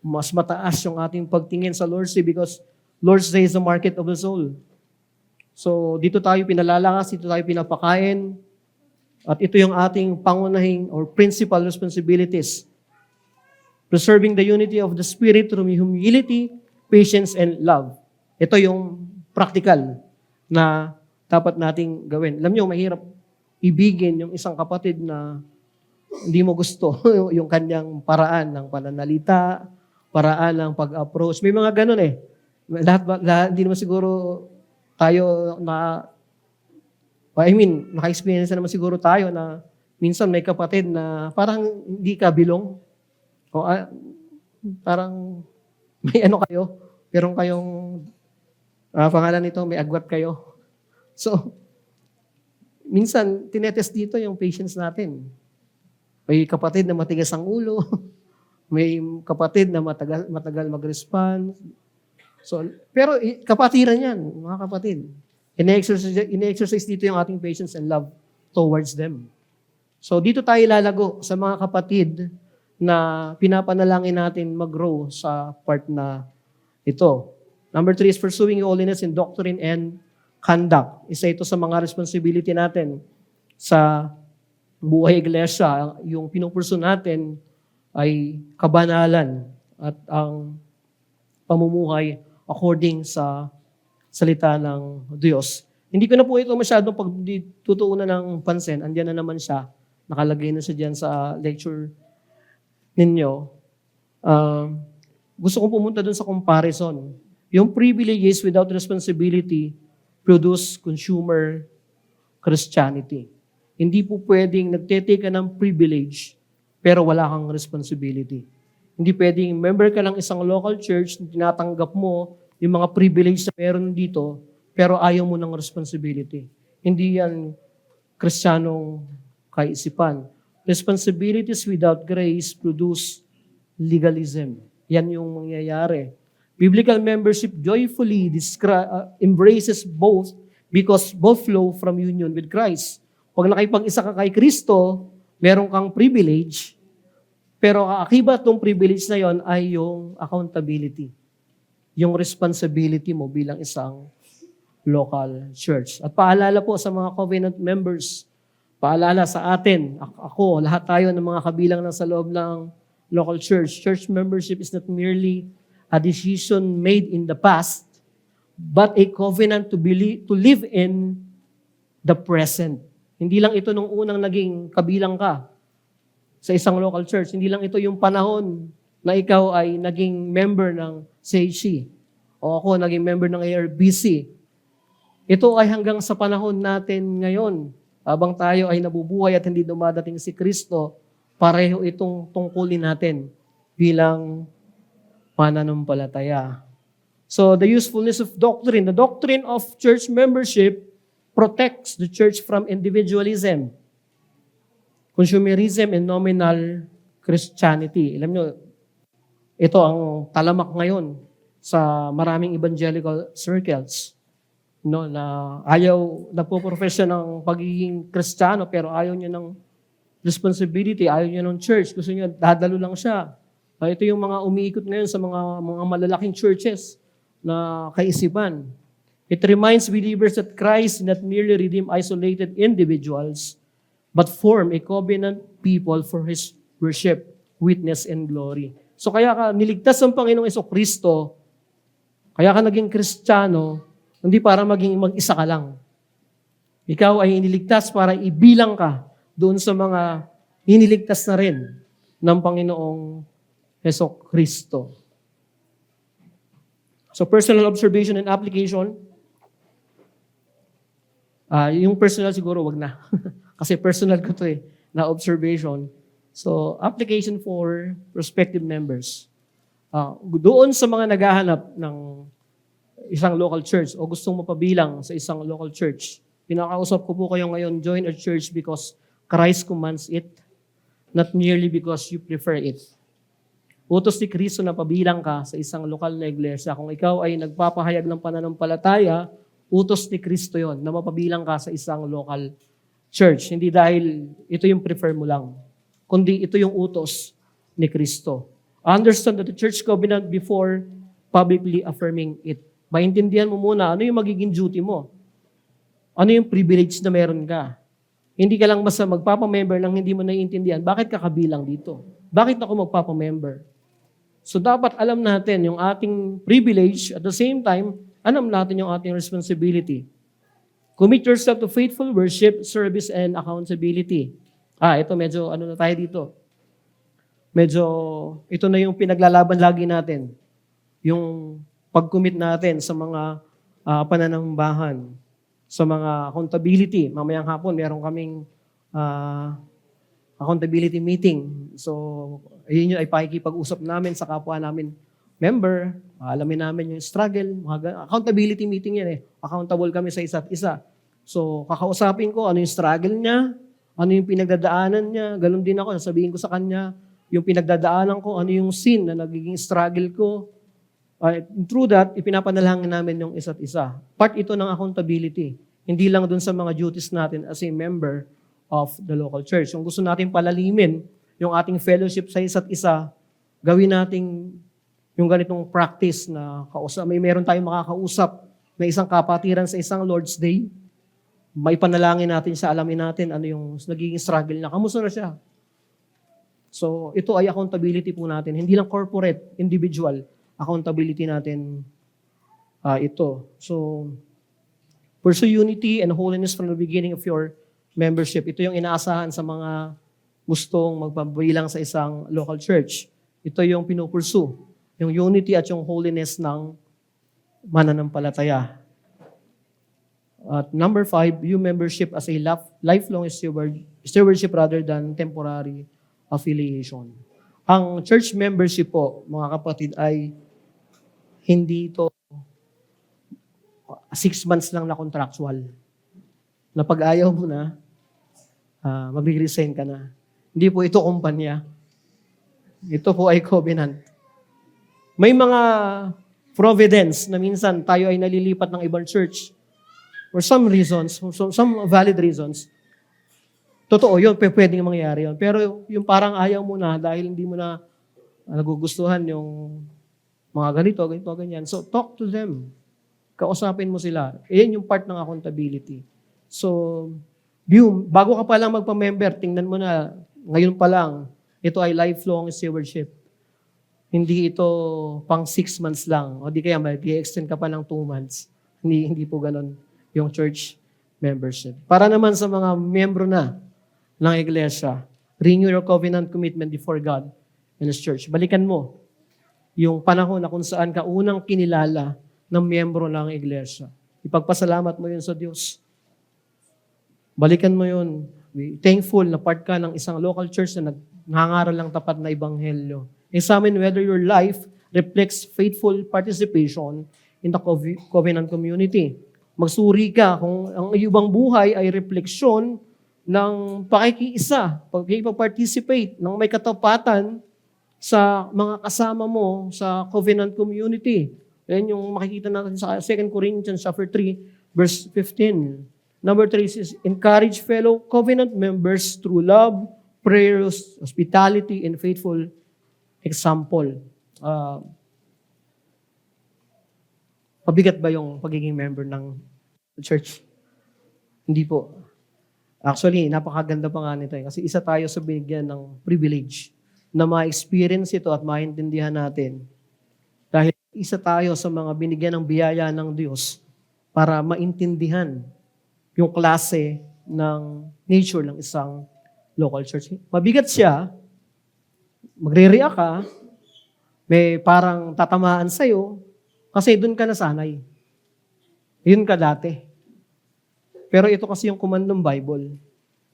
Mas mataas yung ating pagtingin sa Lord's Day because Lord's Day is the market of the soul. So dito tayo pinalalakas, dito tayo pinapakain. At ito yung ating pangunahing or principal responsibilities. Preserving the unity of the Spirit through humility, patience, and love. Ito yung practical na dapat nating gawin. Alam nyo, mahirap ibigin yung isang kapatid na hindi mo gusto yung kanyang paraan ng pananalita, paraan ng pag-approach. May mga ganun eh. Lahat, hindi naman siguro tayo naka-experience naman siguro tayo na minsan may kapatid na parang hindi ka bilong. O parang may kayo, pero kayong pangalan nito, may agwat kayo. So, minsan, tinetest dito yung patience natin. May kapatid na matigas ang ulo, may kapatid na matagal mag-respond. So, pero kapatiran yan, mga kapatid. Ine-exercise dito yung ating patience and love towards them. So, dito tayo lalago sa mga kapatid na pinapanalangin natin mag-grow sa part na ito. Number 3 is pursuing holiness in doctrine and conduct. Isa ito sa mga responsibility natin sa buhay iglesia. Yung pinupurso natin ay kabanalan at ang pamumuhay according sa salita ng Diyos. Hindi ko na po ito masyadong pagtutuunan ng pansin. Andiyan na naman siya. Nakalagay na siya dyan sa lecture ninyo. Gusto kong pumunta dun sa comparison. Yung privileges without responsibility produce consumer Christianity. Hindi po pwedeng nagtetake ka ng privilege pero wala kang responsibility. Hindi pwedeng member ka ng isang local church, tinatanggap mo yung mga privilege na meron dito pero ayaw mo ng responsibility. Hindi yan Kristiyanong kaisipan. Responsibilities without grace produce legalism. Yan yung mangyayari. Biblical membership joyfully embraces both because both flow from union with Christ. Pag nakipag-isa ka kay Kristo, meron kang privilege, pero kaakibat ng privilege na yon ay yung accountability. Yung responsibility mo bilang isang local church. At paalala po sa mga covenant members, paalala sa atin, ako, lahat tayo ng mga kabilang nasa loob ng local church. Church membership is not merely a decision made in the past, but a covenant to live in the present. Hindi lang ito nung unang naging kabilang ka sa isang local church. Hindi lang ito yung panahon na ikaw ay naging member ng CHC o ako naging member ng ARBC. Ito ay hanggang sa panahon natin ngayon. Habang tayo ay nabubuhay at hindi dumadating si Kristo, pareho itong tungkulin natin bilang pananampalataya. So, the usefulness of doctrine. The doctrine of church membership protects the church from individualism, consumerism, and nominal Christianity. Alam nyo, ito ang talamak ngayon sa maraming evangelical circles. no, na nagpo-profess siya ng pagiging Kristiyano pero ayaw niya ng responsibility, ayaw niya ng church, gusto niya dadalo lang siya. Ito yung mga umiikot ngayon sa mga malalaking churches na kaisipan. It reminds believers that Christ did not merely redeem isolated individuals, but form a covenant people for His worship, witness, and glory. So kaya ka niligtas ng Panginoong Jesucristo, kaya ka naging Kristiyano, hindi para maging mag-isa ka lang. Ikaw ay iniligtas para ibilang ka doon sa mga iniligtas na rin ng Panginoong Jesucristo. So personal observation and application. Yung personal siguro wag na. Kasi personal ko to na observation. So application for prospective members. Doon sa mga naghahanap ng isang local church o gustong mapabilang sa isang local church, pinakausap ko po kayo ngayon, join a church because Christ commands it, not merely because you prefer it. Utos ni Kristo na pabilang ka sa isang lokal na iglesia. Kung ikaw ay nagpapahayag ng pananampalataya, utos ni Kristo yon na mapabilang ka sa isang local church. Hindi dahil ito yung prefer mo lang, kundi ito yung utos ni Kristo. Understand that the church covenant before publicly affirming it. Maintindihan mo muna ano yung magiging duty mo. Ano yung privilege na meron ka. Hindi ka lang basta magpapamember nang hindi mo naiintindihan, bakit ka kabilang dito? Bakit ako magpapamember? So dapat alam natin yung ating privilege, at the same time, alam natin yung ating responsibility. Commit yourself to faithful worship, service, and accountability. Ito medyo na tayo dito. Medyo, ito na yung pinaglalaban lagi natin. Yung pag-commit natin sa mga pananambahan, sa mga accountability. Mamayang hapon, meron kaming accountability meeting. So, yun ay pakikipag-usap namin sa kapwa namin member. Alamin namin yung struggle. Accountability meeting yan Accountable kami sa isa't isa. So, kakausapin ko ano yung struggle niya, ano yung pinagdadaanan niya. Ganun din ako, sasabihin ko sa kanya yung pinagdadaanan ko, ano yung sin na nagiging struggle ko. Through that, ipinapanalangin namin yung isa't isa. Part ito ng accountability. Hindi lang dun sa mga duties natin as a member of the local church. Kung gusto natin palalimin yung ating fellowship sa isa't isa, gawin natin yung ganitong practice na meron tayong makakausap na isang kapatiran sa isang Lord's Day. May panalangin natin siya, alamin natin ano yung nagiging struggle na. Kamusta na siya? So, ito ay accountability po natin. Hindi lang corporate, individual accountability natin ito. So, pursue unity and holiness from the beginning of your membership. Ito yung inaasahan sa mga gustong magpabilang sa isang local church. Ito yung pinupursue. Yung unity at yung holiness ng mananampalataya. At number 5, view membership as a lifelong stewardship rather than temporary affiliation. Ang church membership po, mga kapatid, ay hindi ito 6 months lang na contractual. Na pag ayaw mo na, mag-resign ka na. Hindi po ito kumpanya. Ito po ay covenant. May mga providence na minsan tayo ay nalilipat ng ibang church for some reasons, some valid reasons. Totoo yun, pwedeng mangyari yun. Pero yung parang ayaw mo na dahil hindi mo na nagugustuhan yung mga ganito, ganyan. So, talk to them. Kausapin mo sila. Yan yung part ng accountability. So, bago ka pa lang magpa-member, tingnan mo na, ngayon pa lang, ito ay lifelong stewardship. Hindi ito pang 6 months lang. O di kaya mag-extend ka pa ng 2 months. Hindi po ganun yung church membership. Para naman sa mga miyembro na ng iglesia, renew your covenant commitment before God and His church. Balikan mo yung panahon na kung saan ka unang kinilala ng miyembro ng iglesia. Ipagpasalamat mo yun sa Diyos. Balikan mo yun. Be thankful na part ka ng isang local church na nangangaral lang tapat na ebanghelyo. Examine whether your life reflects faithful participation in the covenant community. Magsuri ka kung ang iyong buhay ay refleksyon ng pakikiisa, pag-participate ng may katapatan sa mga kasama mo sa covenant community. Yan yung makikita natin sa 2 Corinthians chapter 3, Verse 15. Number 3 is encourage fellow covenant members through love, prayers, hospitality, and faithful example. Pabigat ba yung pagiging member ng church? Hindi po. Actually, napakaganda pa nga nito kasi isa tayo sa binigyan ng privilege na ma-experience ito at maintindihan natin. Dahil isa tayo sa mga binigyan ng biyaya ng Diyos para maintindihan yung klase ng nature ng isang local church. Mabigat siya, magre-react ka, may parang tatamaan sa'yo, kasi doon ka nasanay. Yun ka dati. Pero ito kasi yung command ng Bible.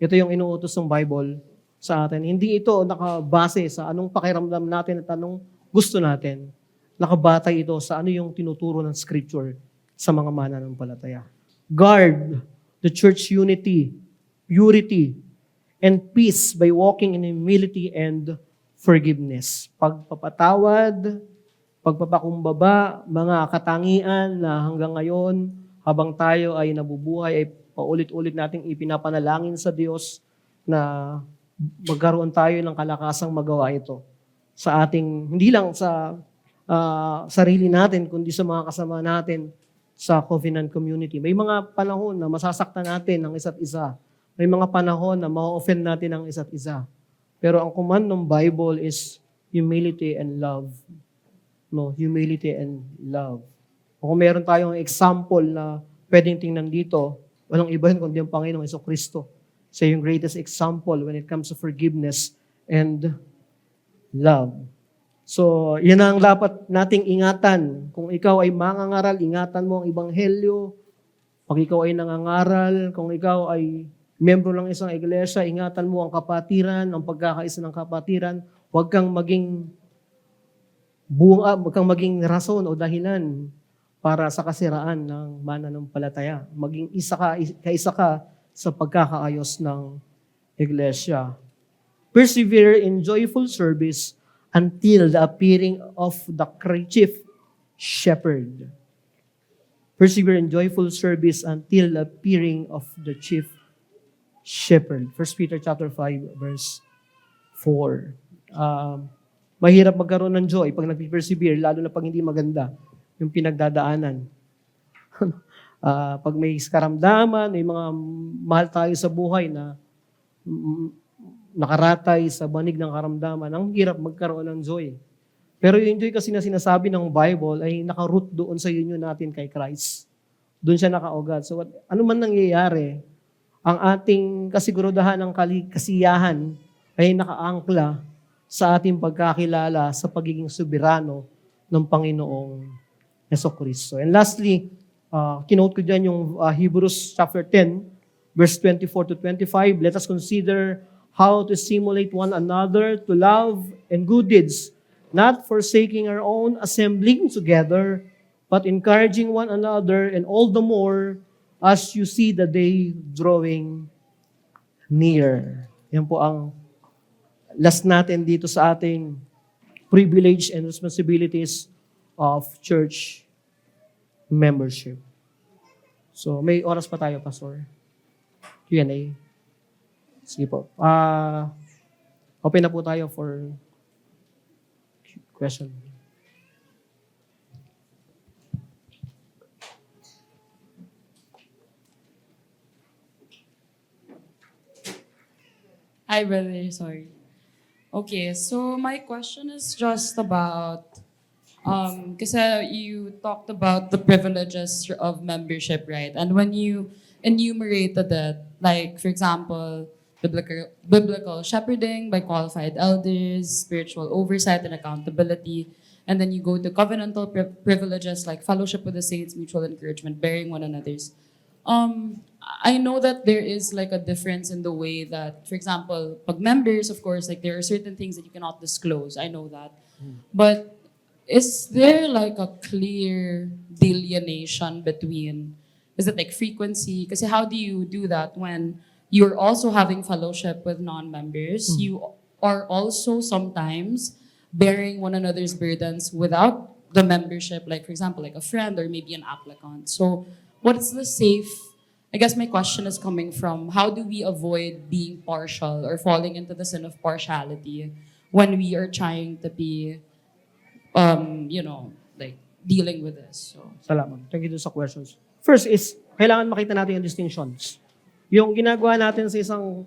Ito yung inuutos ng Bible sa atin. Hindi ito nakabase sa anong pakiramdam natin at anong gusto natin. Nakabatay ito sa ano yung tinuturo ng Scripture sa mga mananampalataya. Guard the church unity, purity, and peace by walking in humility and forgiveness. Pagpapatawad, pagpapakumbaba, mga katangian na hanggang ngayon, habang tayo ay nabubuhay, ay paulit-ulit nating ipinapanalangin sa Diyos na magkaroon tayo ng kalakasang magawa ito sa ating, hindi lang sa sarili natin, kundi sa mga kasama natin sa Covenant community. May mga panahon na masasaktan natin ang isa't isa. May mga panahon na ma-offend natin ang isa't isa. Pero ang command ng Bible is humility and love. No, humility and love. Kung meron tayong example na pwedeng tingnan dito, walang iba yun kundi ang Panginoong Jesucristo. Siya yung greatest example when it comes to forgiveness and love. So, yan ang dapat nating ingatan. Kung ikaw ay mangangaral, ingatan mo ang Ebanghelyo. Pag ikaw ay nangangaral, kung ikaw ay membro ng isang iglesia, ingatan mo ang kapatiran, ang pagkakaisa ng kapatiran. Huwag kang maging rason o dahilan para sa kasiraan ng mananampalataya. Maging kaisa ka sa pagkakaayos ng iglesia. Persevere in joyful service until the appearing of the chief shepherd. Persevere in joyful service until the appearing of the chief shepherd. 1 Peter chapter 5, verse 4. Mahirap magkaroon ng joy pag nag-persevere, lalo na pag hindi maganda yung pinagdadaanan. Pag may karamdaman, may mga mahal tayo sa buhay na nakaratay sa banig ng karamdaman, ang hirap magkaroon ng joy. Pero yung joy kasi na sinasabi ng Bible ay nakaroot doon sa union natin kay Christ. Doon siya nakaugat. So ano man nangyayari, ang ating kasigurudahan ng kasiyahan ay nakaangkla sa ating pagkakilala sa pagiging soberano ng Panginoong Jesucristo. And lastly, kinote ko dyan yung Hebrews chapter 10, verse 24 to 25. Let us consider how to stimulate one another to love and good deeds, not forsaking our own assembling together, but encouraging one another, and all the more as you see the day drawing near. Yan po ang last natin dito sa ating privilege and responsibilities of church membership. So, may oras pa tayo, Pastor. Q&A. Sige po. Open na po tayo for question. Hi, brother. Sorry. Okay, so my question is just about, because you talked about the privileges of membership, right? And when you enumerated that, like, for example, biblical shepherding by qualified elders, spiritual oversight and accountability, and then you go to covenantal privileges like fellowship with the saints, mutual encouragement, bearing one another's. I know that there is like a difference in the way that, for example, pag members, of course, like there are certain things that you cannot disclose. I know that. But is there like a clear delineation between, is it like frequency? Kasi how do you do that when you're also having fellowship with non-members? You are also sometimes bearing one another's burdens without the membership, like for example, like a friend or maybe an applicant. So what is the safe, I guess my question is coming from, how do we avoid being partial or falling into the sin of partiality when we are trying to be, like dealing with this? So, Salamat. Thank you dun sa questions. First is, kailangan makita natin yung distinctions. Yung ginagawa natin sa isang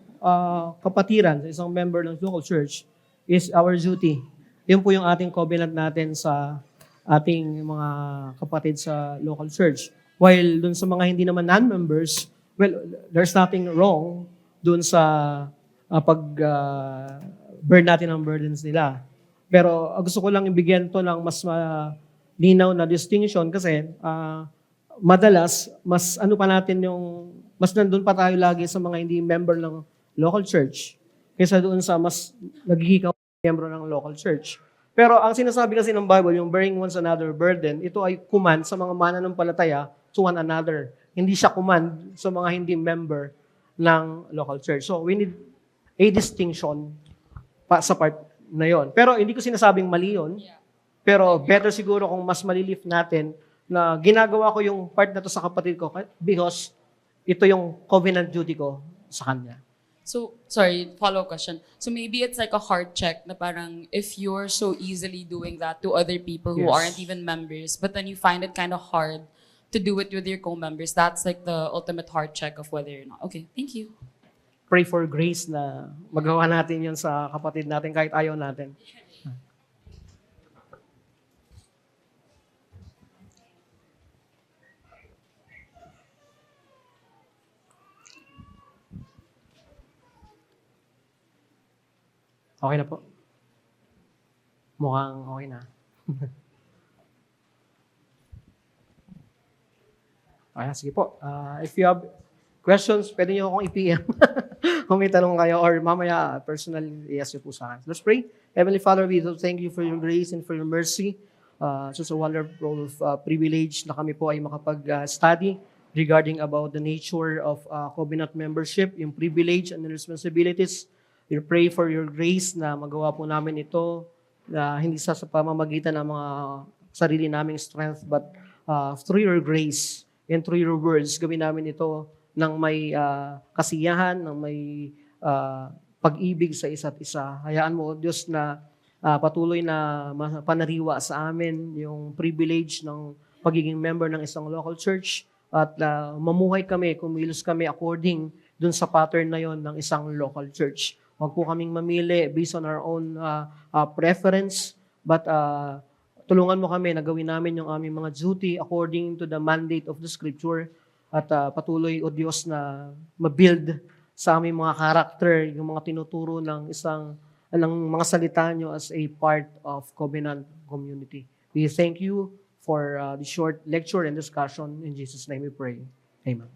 kapatiran, sa isang member ng local church, is our duty. Yun po yung ating covenant natin sa ating mga kapatid sa local church. While dun sa mga hindi naman non-members, well, there's nothing wrong dun sa pag-burn natin ang burdens nila. Pero gusto ko lang ibigyan to ng mas linaw na distinction kasi madalas, mas ano pa natin yung, mas nandun pa tayo lagi sa mga hindi member ng local church kaysa doon sa mas nagigikaw member ng local church. Pero ang sinasabi kasi ng Bible, yung bearing one another burden, ito ay command sa mga mananampalataya to one another. Hindi siya command sa mga hindi member ng local church. So we need a distinction sa part na yon. Pero hindi ko sinasabing mali yun. Pero better siguro kung mas malilift natin na ginagawa ko yung part na to sa kapatid ko because ito yung covenant duty ko sa kanya. So, sorry, follow-up question. So maybe it's like a heart check na parang if you're so easily doing that to other people who Yes. aren't even members, but then you find it kind of hard to do it with your co-members, that's like the ultimate heart check of whether or not. Okay, thank you. Pray for grace na magawa natin yun sa kapatid natin kahit ayaw natin. Okay na po. Mukhang okay na. Okay, sige po. If you have questions, pwede nyo akong i-PM. Kung may tanong kayo or mamaya personally i-ask nyo po sa akin. Let's pray. Heavenly Father, we do thank you for your grace and for your mercy. It's just a wonderful privilege na kami po ay makapag-study regarding about the nature of covenant membership, yung privilege and the responsibilities. We pray for your grace na magawa po namin ito na hindi sa pamamagitan ng mga sarili naming strength but through your grace and through your words, gawin namin ito ng may kasiyahan, ng may pag-ibig sa isa't isa. Hayaan mo, Diyos, na patuloy na panariwa sa amin yung privilege ng pagiging member ng isang local church at mamuhay kami, kumilos kami according dun sa pattern na yon ng isang local church. Huwag po kaming mamili based on our own preference, but tulungan mo kami na gawin namin yung aming mga duty according to the mandate of the Scripture at patuloy, O Diyos, na mabuild sa aming mga character, yung mga tinuturo ng mga salita nyo as a part of covenant community. We thank you for the short lecture and discussion. In Jesus' name we pray. Amen.